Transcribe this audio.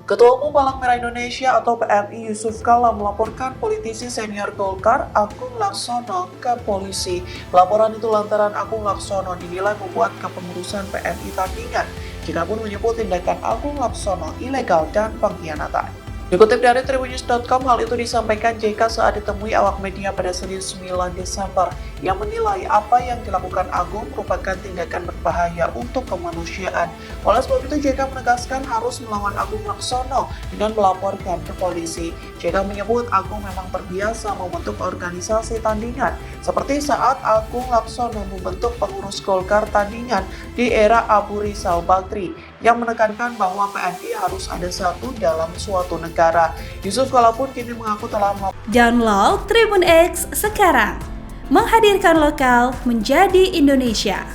Ketua Umum Palang Merah Indonesia atau PMI Yusuf Kala melaporkan politisi senior Golkar Agung Laksono ke polisi. Laporan itu lantaran Agung Laksono dinilai membuat kepengurusan PMI tandingan. Jika pun menyebut tindakan Agung Laksono ilegal dan pengkhianatan. Dikutip dari Tribunnews.com, hal itu disampaikan JK saat ditemui awak media pada Senin 9 Desember yang menilai apa yang dilakukan Agung merupakan tindakan berbahaya untuk kemanusiaan. Oleh sebab itu, JK menegaskan harus melawan Agung Laksono dengan melaporkan ke polisi. JK menyebut Agung memang terbiasa membentuk organisasi tandingan, seperti saat Agung Laksono membentuk pengurus Golkar tandingan di era Abu Rizal Bakri, yang menekankan bahwa PMI harus ada satu dalam suatu negara. Yusuf Kala pun kini mengaku telah Download Tribun X sekarang, menghadirkan lokal menjadi Indonesia.